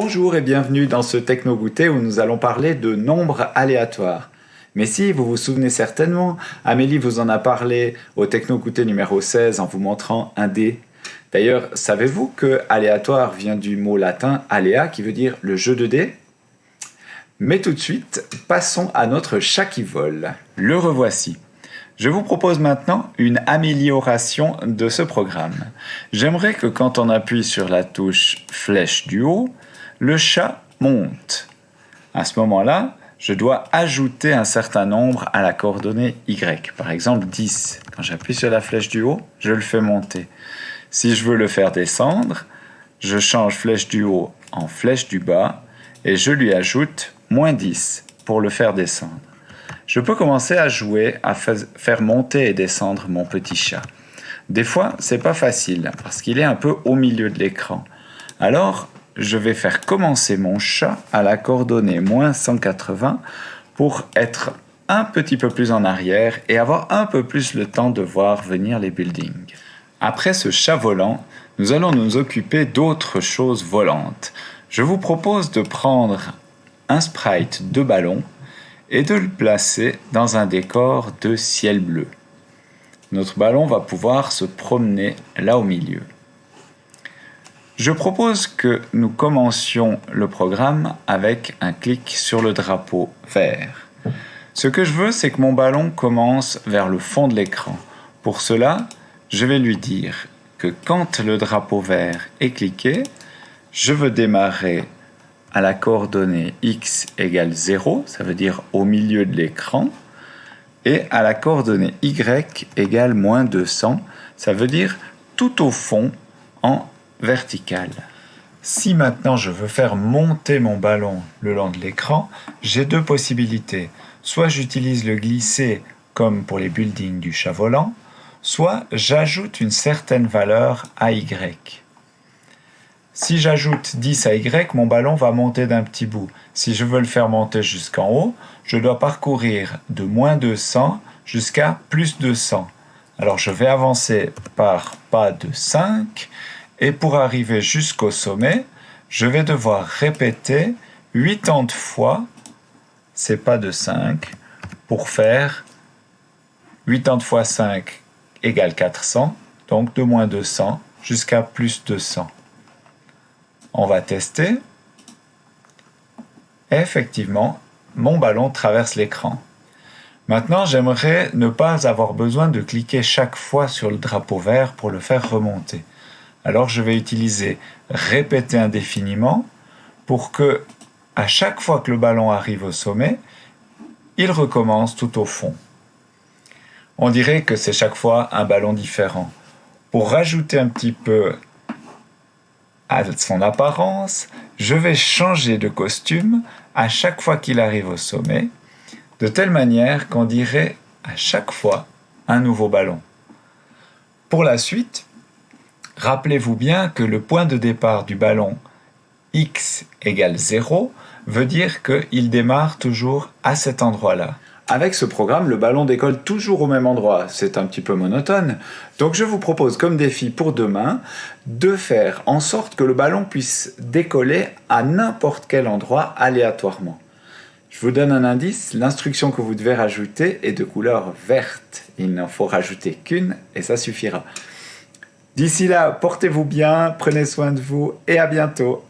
Bonjour et bienvenue dans ce Techno-Goûter où nous allons parler de nombres aléatoires. Mais si, vous vous souvenez certainement, Amélie vous en a parlé au Techno-Goûter numéro 16 en vous montrant un dé. D'ailleurs, savez-vous que aléatoire vient du mot latin aléa qui veut dire le jeu de dés ? Mais tout de suite, passons à notre chat qui vole. Le revoici. Je vous propose maintenant une amélioration de ce programme. J'aimerais que quand on appuie sur la touche flèche du haut, le chat monte. À ce moment-là, je dois ajouter un certain nombre à la coordonnée Y. Par exemple 10. Quand j'appuie sur la flèche du haut, je le fais monter. Si je veux le faire descendre, je change flèche du haut en flèche du bas et je lui ajoute moins 10 pour le faire descendre. Je peux commencer à jouer, à faire monter et descendre mon petit chat. Des fois, c'est pas facile parce qu'il est un peu au milieu de l'écran. Alors, je vais faire commencer mon chat à la coordonnée moins 180 pour être un petit peu plus en arrière et avoir un peu plus le temps de voir venir les buildings. Après ce chat volant, nous allons nous occuper d'autres choses volantes. Je vous propose de prendre un sprite de ballon et de le placer dans un décor de ciel bleu. Notre ballon va pouvoir se promener là au milieu. Je propose que nous commencions le programme avec un clic sur le drapeau vert. Ce que je veux, c'est que mon ballon commence vers le fond de l'écran. Pour cela, je vais lui dire que quand le drapeau vert est cliqué, je veux démarrer à la coordonnée x égale 0, ça veut dire au milieu de l'écran, et à la coordonnée y égale moins 200, ça veut dire tout au fond en vertical. Si maintenant je veux faire monter mon ballon le long de l'écran, j'ai deux possibilités. Soit j'utilise le glisser comme pour les buildings du chat volant, soit j'ajoute une certaine valeur à y. Si j'ajoute 10 à Y, mon ballon va monter d'un petit bout. Si je veux le faire monter jusqu'en haut, je dois parcourir de moins 200 jusqu'à plus 200. Alors je vais avancer par pas de 5 et pour arriver jusqu'au sommet, je vais devoir répéter 80 fois ces pas de 5 pour faire 80 fois 5 égale 400, donc de moins 200 jusqu'à plus 200. On va tester. Et effectivement, mon ballon traverse l'écran. Maintenant, j'aimerais ne pas avoir besoin de cliquer chaque fois sur le drapeau vert pour le faire remonter. Alors, je vais utiliser répéter indéfiniment pour que, à chaque fois que le ballon arrive au sommet, il recommence tout au fond. On dirait que c'est chaque fois un ballon différent. Pour rajouter un petit peu à son apparence, je vais changer de costume à chaque fois qu'il arrive au sommet, de telle manière qu'on dirait à chaque fois un nouveau ballon. Pour la suite, rappelez-vous bien que le point de départ du ballon x égale 0 veut dire qu'il démarre toujours à cet endroit-là. Avec ce programme, le ballon décolle toujours au même endroit. C'est un petit peu monotone. Donc je vous propose comme défi pour demain de faire en sorte que le ballon puisse décoller à n'importe quel endroit aléatoirement. Je vous donne un indice, l'instruction que vous devez rajouter est de couleur verte. Il n'en faut rajouter qu'une et ça suffira. D'ici là, portez-vous bien, prenez soin de vous et à bientôt.